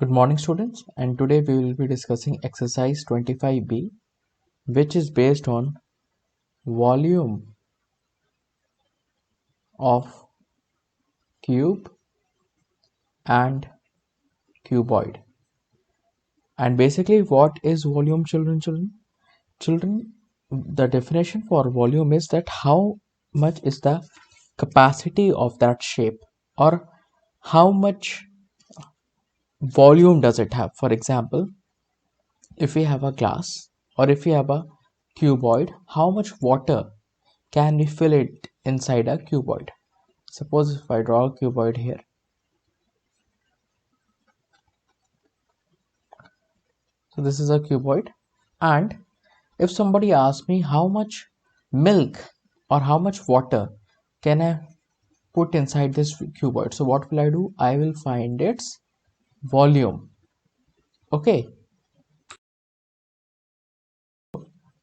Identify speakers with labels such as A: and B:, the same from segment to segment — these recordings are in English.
A: Good morning, students, and today we will be discussing exercise 25B, which is based on volume of cube and cuboid. And basically, what is volume, children? Children, the definition for volume is that how much is the capacity of that shape, or how much volume does it have. For example, if we have a glass or if we have a cuboid, how much water can we fill it inside a cuboid? Suppose if I draw a cuboid here, so this is a cuboid, and if somebody asks me how much milk or how much water can I put inside this cuboid, so what will I do? I will find its volume. Okay,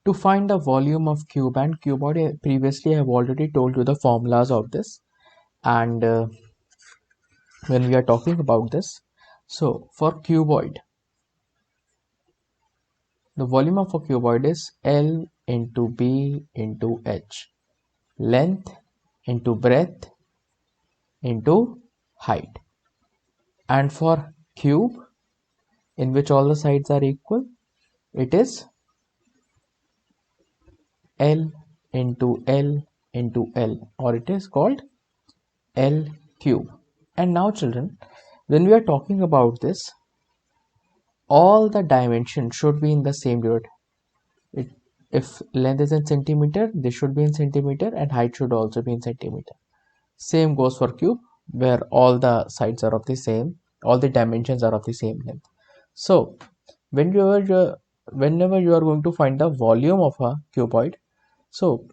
A: to find the volume of cube and cuboid, previously I have already told you the formulas of this, and when we are talking about this, so for cuboid, the volume of a cuboid is L into B into H, length into breadth into height. And for cube, in which all the sides are equal, it is L into L into L, or it is called L cube. And now children, when we are talking about this, all the dimensions should be in the same unit. If length is in centimeter, this should be in centimeter, and height should also be in centimeter. Same goes for cube, where all the sides are of the same, all the dimensions are of the same length. So whenever you are going to find the volume of a cuboid, so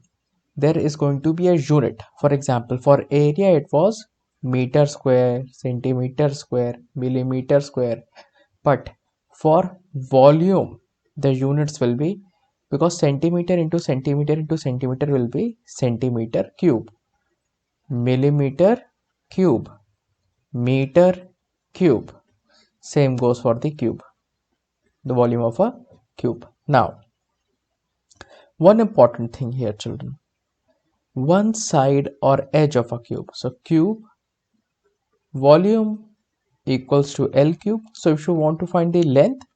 A: there is going to be a unit. For example, for area it was meter square, centimeter square, millimeter square, but for volume the units will be, because centimeter into centimeter into centimeter will be centimeter cube, millimeter cube, meter cube. Same goes for the cube, the volume of a cube. Now, one important thing here, children, one side or edge of a cube. So cube volume equals to L cube. So if you want to find the length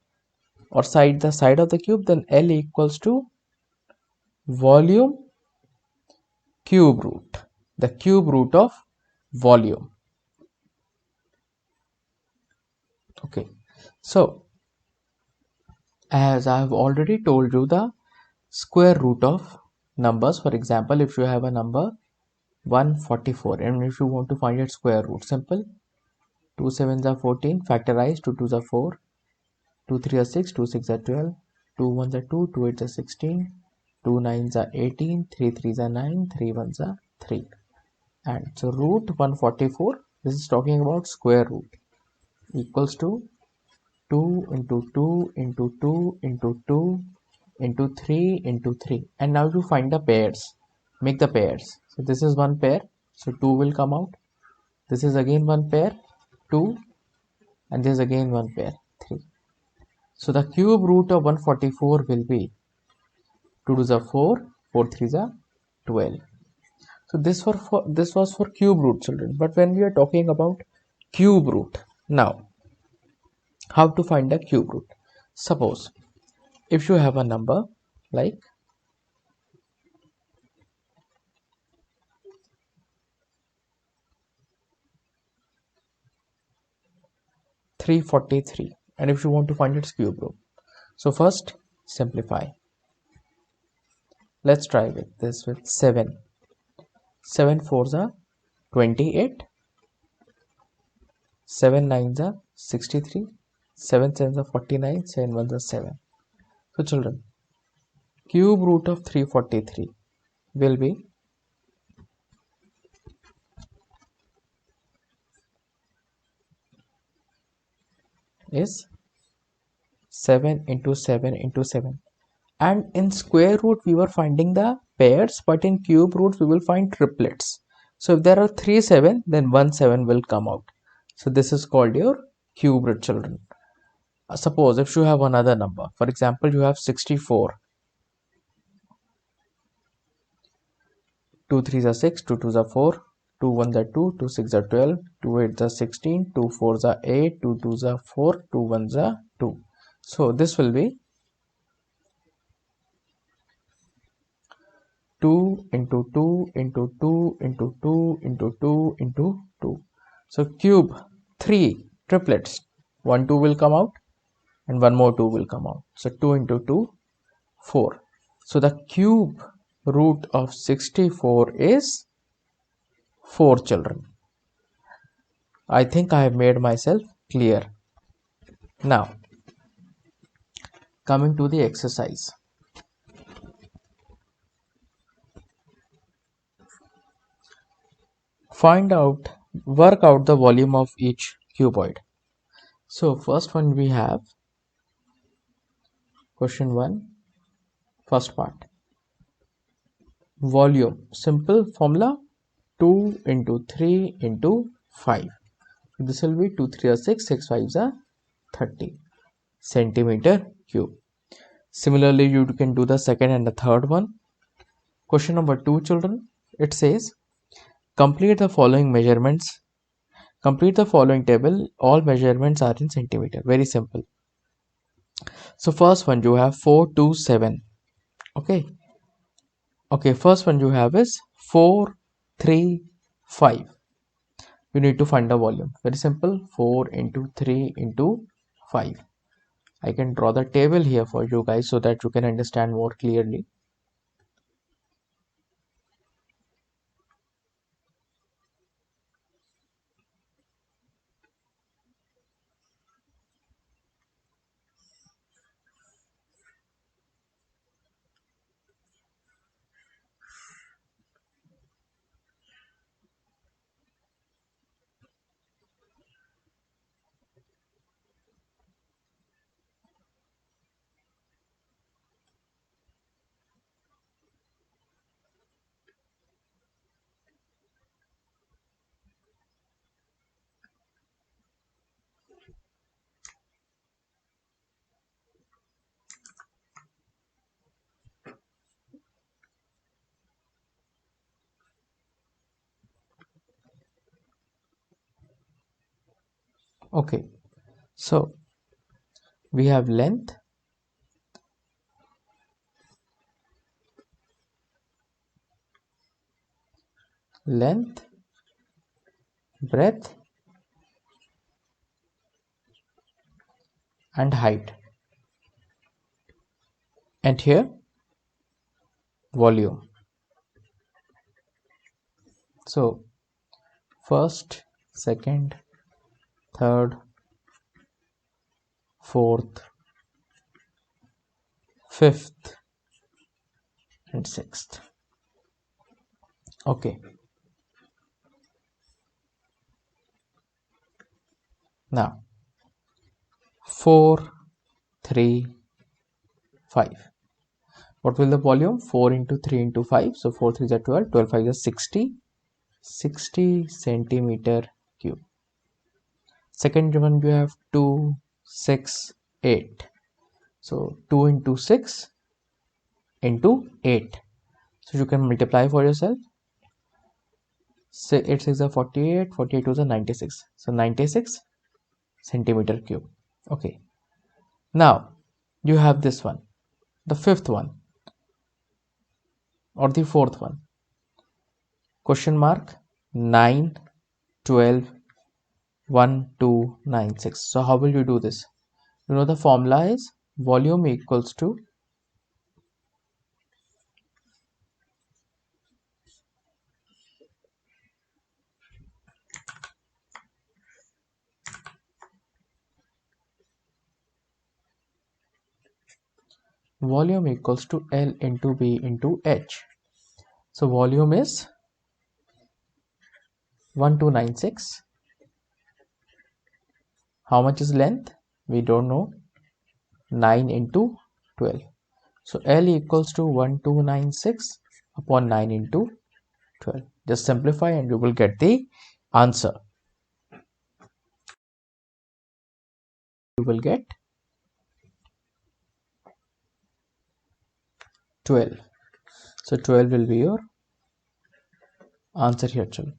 A: or the side of the cube, then L equals to volume cube root, the cube root of volume. Okay, so as I have already told you, the square root of numbers, for example, if you have a number 144 and if you want to find its square root, simple, 2 7s are 14, factorize, 2 2s are 4, 2 3 are 6, 2 6 are 12, 2 1s are 2, 2 8s are 16, 2 9s are 18, 3 3s are 9, 3 1s are 3. And so root 144, this is talking about square root, equals to 2 into 2 into 2 into 2 into 3 into 3. And now you find the pairs, make the pairs. So this is one pair, so 2 will come out. This is again one pair, 2, and this is again one pair, 3. So the cube root of 144 will be 2 2s are 4, 4 3s are 12. So this was for cube root, children. But when we are talking about cube root, now how to find the cube root? Suppose if you have a number like 343, and if you want to find its cube root, so first simplify. Let's try with this with 7. 7 4s are 28, 7 9s are 63, 7 7s are 49, 7 1s are 7. So children, cube root of 343 will be is 7 into 7 into 7. And in square root we were finding the pairs, but in cube root we will find triplets. So if there are 3 7, then 1 7 will come out. So this is called your cube root, children. Suppose if you have another number, for example, you have 64. 2 3s are 6, 2 2s are 4, 2 1s are 2, 2 6s are 12, 2 8s are 16, 2 4s are 8, 2 2s are 4, 2 1s are 2. So this will be 2 into 2 into 2 into 2 into 2 into 2. So cube 3 triplets. 1 2 will come out and one more 2 will come out. So 2 into 2, 4. So the cube root of 64 is 4 children. I think I have made myself clear. Now, coming to the exercise. Work out the volume of each cuboid. So first one we have question 1, first part. Volume, simple formula 2 into 3 into 5. This will be 2 3 are 6, 6 5s are 30 centimeter cube. Similarly, you can do the second and the third one. Question number 2, children. It says, complete the following measurements. Complete the following table. All measurements are in centimeter. Very simple. So first one you have 4 2 7. Okay. Okay. First one you have is 4 3 5. You need to find the volume. Very simple. 4 into 3 into 5. I can draw the table here for you guys so that you can understand more clearly. Okay. So we have length, breadth, and height. And here volume. So first, second, third, fourth, fifth, and sixth. Okay. Now 4 3 5. What will the volume? 4 into 3 into 5. So 4 3 is 12, 12 5 is 60, 60 centimeter cube. Second one you have 2 6 8. So 2 into 6 into 8. So you can multiply for yourself. Say 8 6 are 48, 48 2 is 96. So 96 centimeter cube. Okay. Now you have this one, the fifth one or the fourth one. Question mark 9 12 1 2 9 6. So how will you do this? You know the formula is volume equals to L into B into H. So volume is 1296. How much is length? We don't know. 9 into 12. So L equals to 1296 upon 9 into 12. Just simplify and you will get the answer. You will get 12. So 12 will be your answer here, children.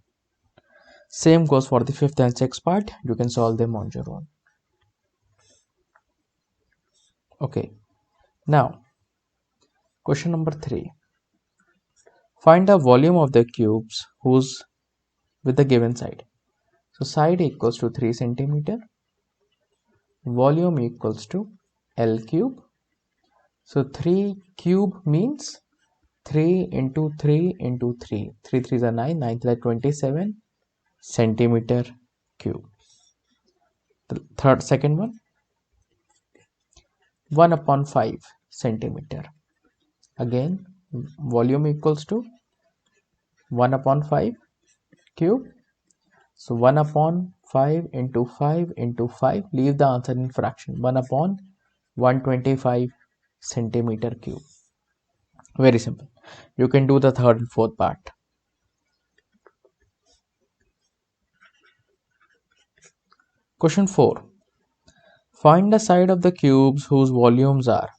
A: Same goes for the fifth and sixth part. You can solve them on your own. Okay. Now, question number 3. Find the volume of the cubes whose with the given side. So side equals to 3 centimeter. Volume equals to L cube. So 3 cube means 3 into 3 into 3. 3 3s are 9, 9 is 27 centimeter cube. The second one, 1 upon 5 centimeter. Again, volume equals to 1 upon 5 cube. So 1 upon 5 into 5 into 5. Leave the answer in fraction. 1 upon 125 centimeter cube. Very simple. You can do the third and fourth part. Question 4. Find the side of the cubes whose volumes are.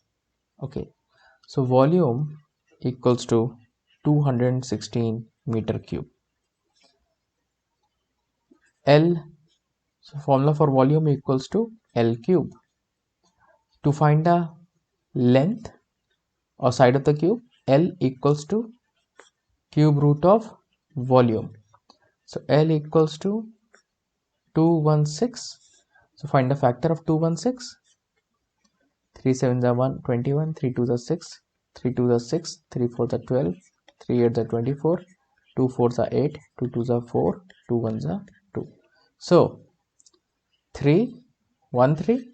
A: Okay. So volume equals to 216 meter cube. L, so formula for volume equals to L cube. To find the length or side of the cube, L equals to cube root of volume. So L equals to 216. So find the factor of 216. 3 7s are 1, 21, 3 2s are 6, 3 2s are 6, 3 4s are 12, 3 8s are 24, 2 4s are 8, 2 2s are 4, 2 1s are 2. So 3, 1 3,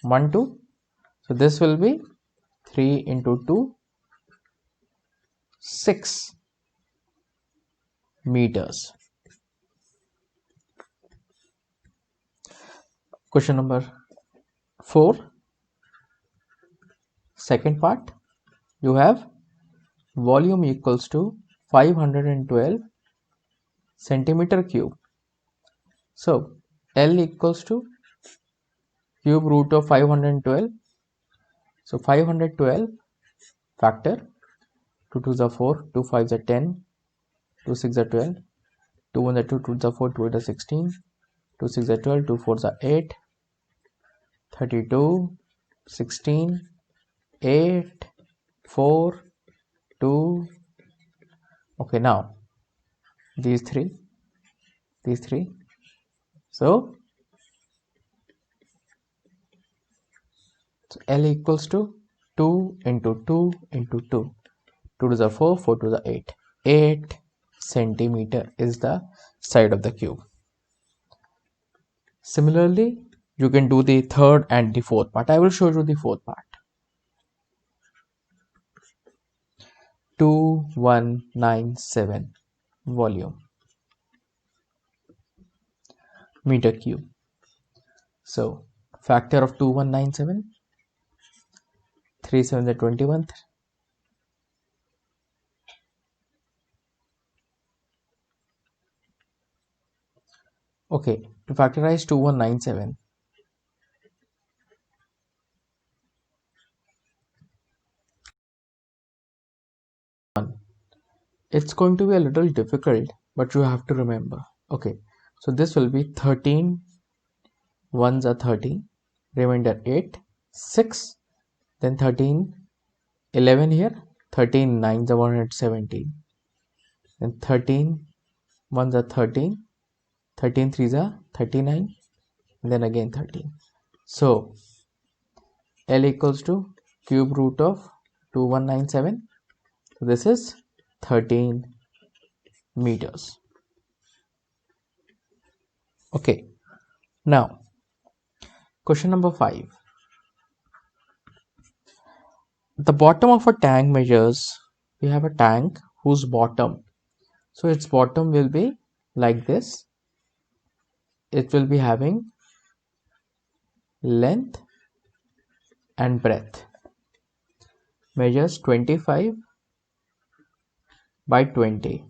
A: 1 2. So this will be 3 into 2, 6 meters. Question number 4, second part. You have volume equals to 512 centimeter cube. So L equals to cube root of 512. So 512 factor, 2 2s are 4, 2 5s are 10, 2 6 are 12, 2 1s are 2, 2 are 4, 2 8 are 16, 2 6 are 12, 2 4s are 8, 32, 16, 8, 4, 2. Okay, now these three. So L equals to 2 into 2 into 2. 2 to the 4, 4 to the 8. 8 centimeter is the side of the cube. Similarly, you can do the third and the fourth part. I will show you the fourth part. 2197 volume meter cube. So factor of 2197, 3 7 is 21. Okay, to factorize 2197, it's going to be a little difficult, but you have to remember. Okay, so this will be 13 ones are 13, remainder 8, 6, then 13, 11 here, 13 nines are 117, then 13 ones are 13, 13 threes are 39, and then again 13. So L equals to cube root of 2197. So this is 13 meters. Okay, now question number 5. The bottom of a tank measures, we have a tank whose bottom, so its bottom will be like this. It will be having length and breadth. Measures 25 by 20.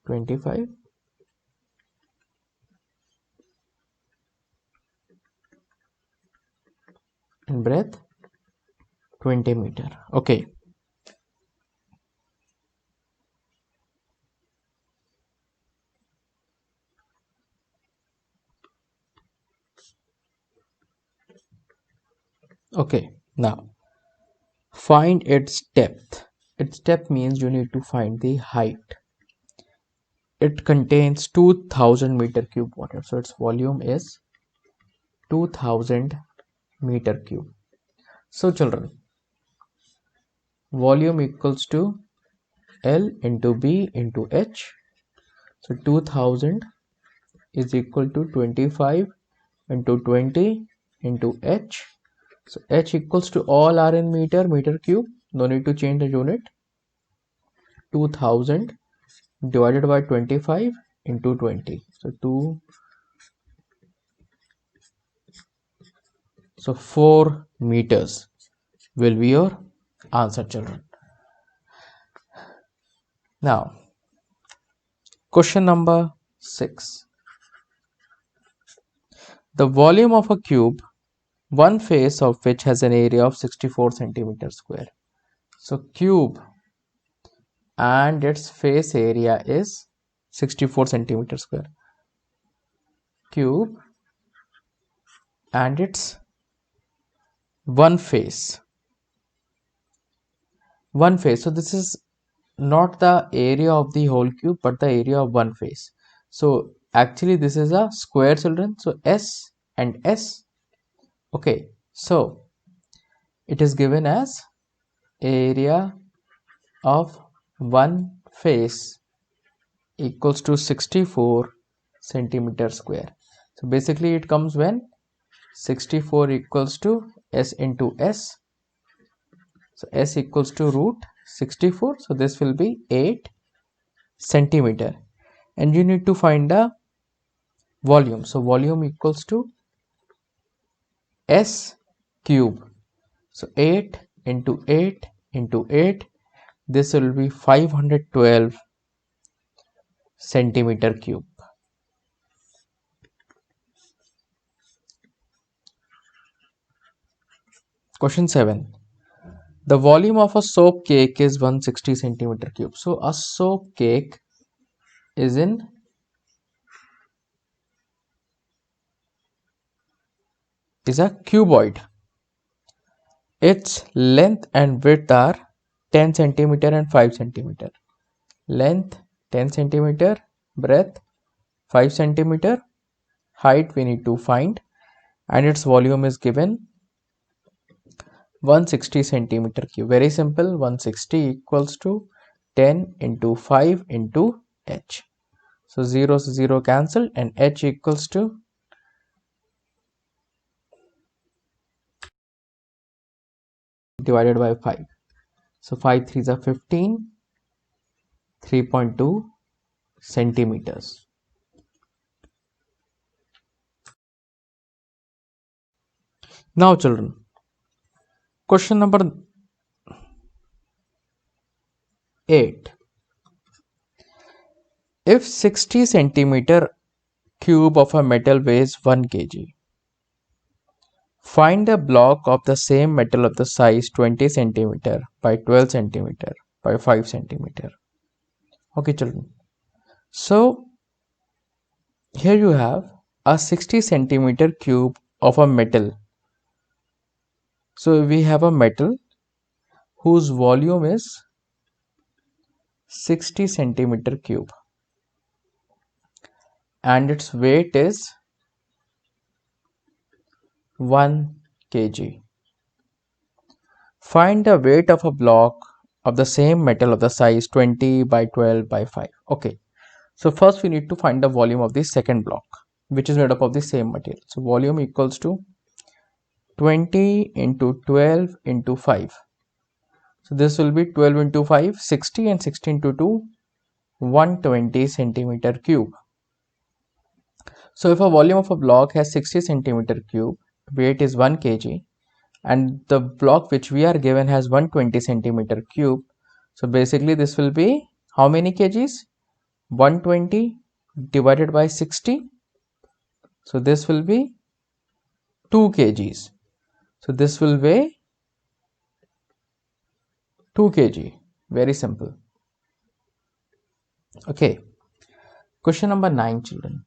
A: 25 and breadth 20 meter. Okay. Okay, now find its depth. Its depth means you need to find the height. It contains 2000 meter cube water, so its volume is 2000 meter cube. So children, volume equals to L into B into H. So 2000 is equal to 25 into 20 into H. So H equals to, all are in meter cube, no need to change the unit. 2000 divided by 25 into 20. So 4 meters will be your answer, children. Now, question number 6. The volume of a cube, one face of which has an area of 64 centimeter square. So cube and its face area is 64 centimeter square. Cube and its one face. So this is not the area of the whole cube but the area of one face. So actually this is a square, children. So S and S. Okay, so it is given as area of one face equals to 64 centimeter square. So basically it comes when 64 equals to S into S. So S equals to root 64. So this will be 8 centimeter. And you need to find the volume. So volume equals to S cube. So 8 into 8 into 8. This will be 512 centimeter cube. Question 7. The volume of a soap cake is 160 centimeter cube. So a soap cake is a cuboid. Its length and width are 10 centimeter and 5 centimeter. Length 10 centimeter, breadth 5 centimeter, height we need to find, and its volume is given 160 centimeter cube. Very simple. 160 equals to 10 into 5 into H. So 0 cancel and H equals to divided by 5. So 5 3s are 15, 3.2 centimeters. Now children, question number 8. If 60 centimeter cube of a metal weighs 1 kg, find a block of the same metal of the size 20 centimeter by 12 centimeter by 5 centimeter. Okay children, so here you have a 60 centimeter cube of a metal. So we have a metal whose volume is 60 centimeter cube and its weight is 1 kg. Find the weight of a block of the same metal of the size 20 by 12 by 5. Okay, so first we need to find the volume of the second block, which is made up of the same material. So volume equals to 20 into 12 into 5. So this will be 12 into 5, 60, and 60 into 2, 120 centimeter cube. So if a volume of a block has 60 centimeter cube, weight is 1 kg, and the block which we are given has 120 centimeter cube. So basically this will be how many kgs? 120 divided by 60. So this will be 2 kgs. So this will weigh 2 kg. Very simple. Okay. Question number 9, children.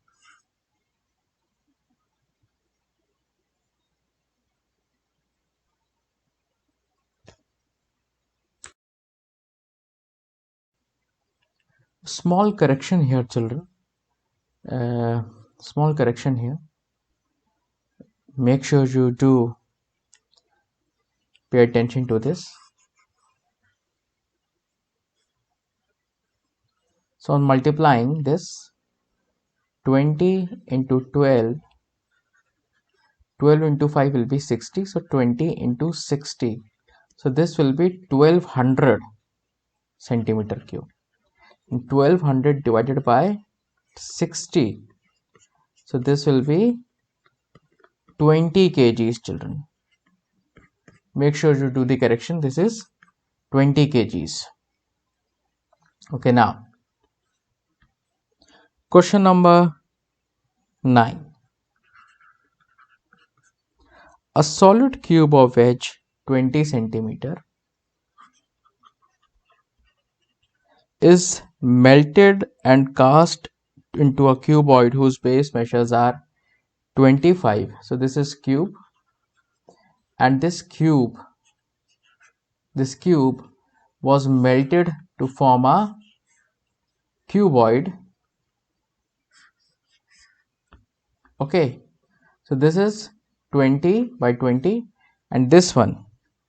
A: Small correction here, children. Small correction here. Make sure you do pay attention to this. So on multiplying this, 20 into 12, 12 into 5 will be 60. So 20 into 60. So this will be 1200 centimeter cube. And 1200 divided by 60. So this will be 20 kgs, children. Make sure you do the correction. This is 20 kgs. Okay, now question number 9. A solid cube of edge 20 centimeter is melted and cast into a cuboid whose base measures are 25. So this is cube, and this cube was melted to form a cuboid. Okay, so this is 20 by 20, and this one,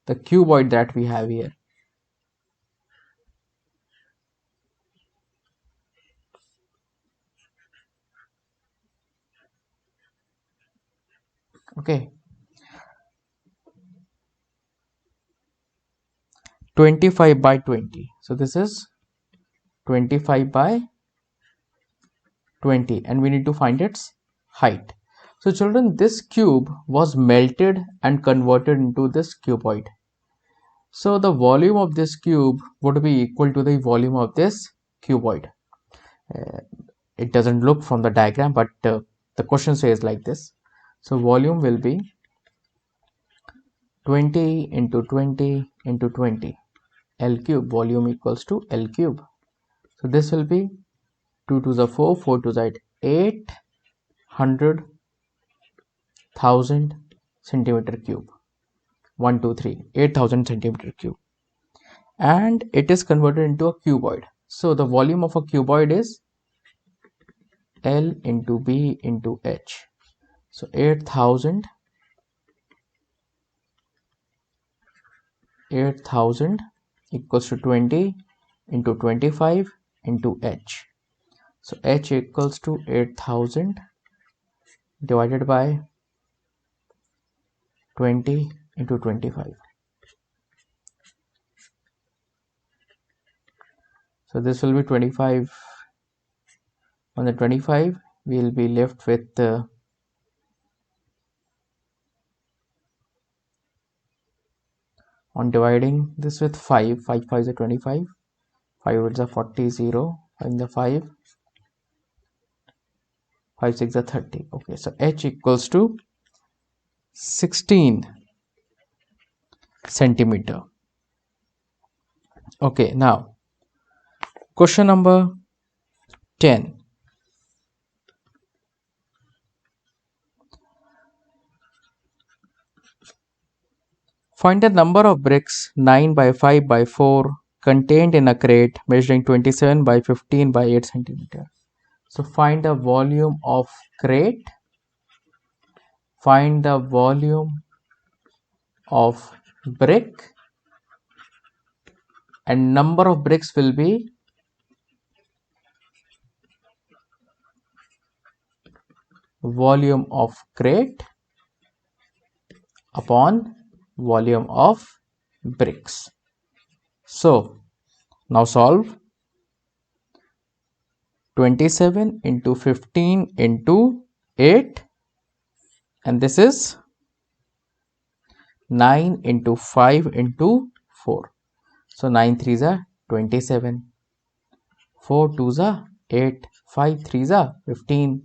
A: the cuboid that we have here. Okay, 25 by 20. So this is 25 by 20, and we need to find its height. So children, this cube was melted and converted into this cuboid. So the volume of this cube would be equal to the volume of this cuboid. It doesn't look from the diagram, but the question says like this. So volume will be 20 into 20 into 20. L cube, volume equals to L cube. So this will be 2 to the 4, 4 to the 800,000 centimeter cube. 1, 2, 3, 8,000 centimeter cube. And it is converted into a cuboid. So the volume of a cuboid is L into B into H. So 8,000 equals to 20 into 25 into H. So H equals to 8,000 divided by 20 into 25. So this will be 25. On the 25, we will be left with on dividing this with 5, 5 5 is 25, 5 is 40, 0, and the 5, 5 6 is 30. Okay, so H equals to 16 centimeter. Okay, now question number 10. Find the number of bricks 9 by 5 by 4 contained in a crate measuring 27 by 15 by 8 centimeter. So find the volume of crate, find the volume of brick, and number of bricks will be volume of crate upon volume of bricks. So now solve. 27 into 15 into 8, and this is 9 into 5 into 4. So 9 3s are 27, 4 2s are 8, 5 3s are 15.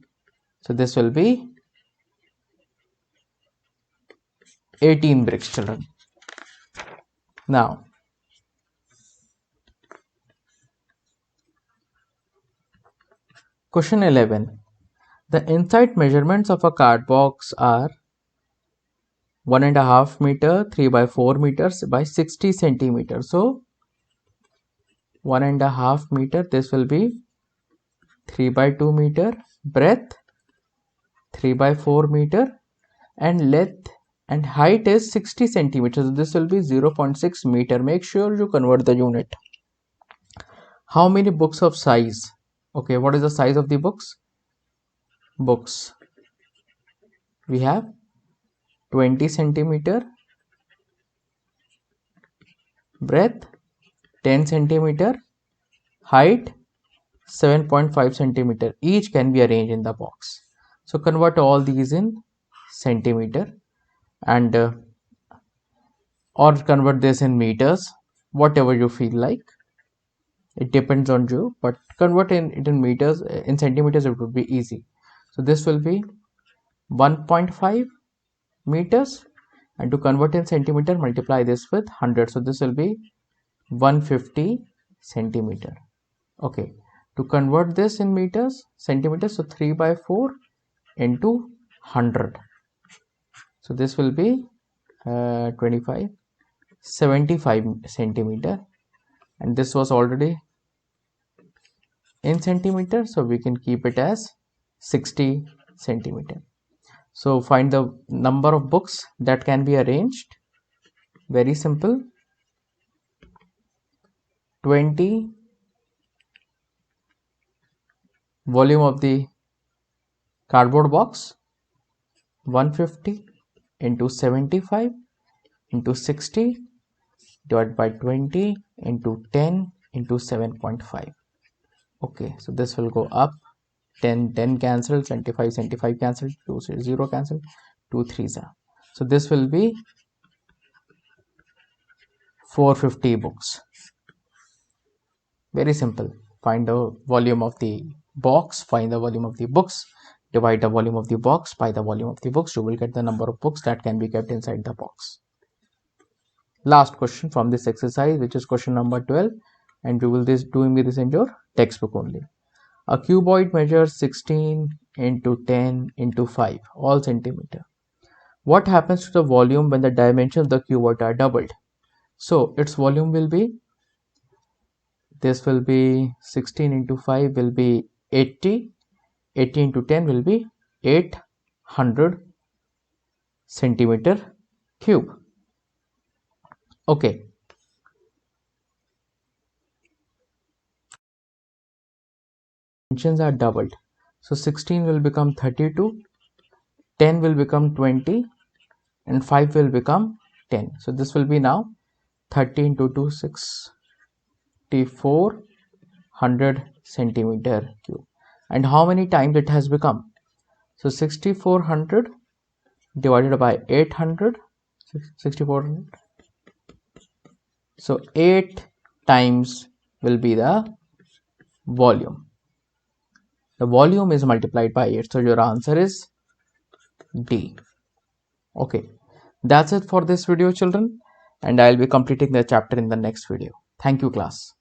A: So this will be 18 bricks, children. Now, question 11. The inside measurements of a card box are 1.5 meter, 3 by 4 meters by 60 centimeters. So 1.5 meter, this will be 3 by 2 meter, breadth 3 by 4 meter, and length and height is 60 centimeters. This will be 0.6 meter. Make sure you convert the unit. How many books of size? Okay, what is the size of the books? Books. We have 20 centimeter, breadth 10 centimeter, height 7.5 centimeter. Each can be arranged in the box. So convert all these in centimeter and or convert this in meters, whatever you feel like. It depends on you, but convert it in meters, in centimeters it would be easy. So this will be 1.5 meters, and to convert in centimeter, multiply this with 100. So this will be 150 centimeter. Okay, to convert this in meters, centimeters, so 3 by 4 into 100. So this will be 25, 75 centimeter, and this was already in centimeter, so we can keep it as 60 centimeter. So find the number of books that can be arranged. Very simple. 20 volume of the cardboard box, 150 into 75 into 60 divided by 20 into 10 into 7.5. Okay, so this will go up. 10 cancel, 75 cancel, 2 0 cancel, 2 3s are. So this will be 450 books. Very simple. Find the volume of the box, find the volume of the books, divide the volume of the box by the volume of the books. You will get the number of books that can be kept inside the box. Last question from this exercise, which is question number 12, and you will doing this in your textbook only. A cuboid measures 16 into 10 into 5, all centimeter. What happens to the volume when the dimensions of the cuboid are doubled? So its volume will be, this will be 16 into 5 will be 80, 80 into 10 will be 800 centimeter cube. Okay. Dimensions are doubled. So 16 will become 32, 10 will become 20, and 5 will become 10. So this will be now 30 into 2, 6400 centimeter cube. And how many times it has become? So 6400 divided by 800, 6400. So 8 times will be the volume. The volume is multiplied by 8. So your answer is D. Okay. That's it for this video, children. And I'll be completing the chapter in the next video. Thank you, class.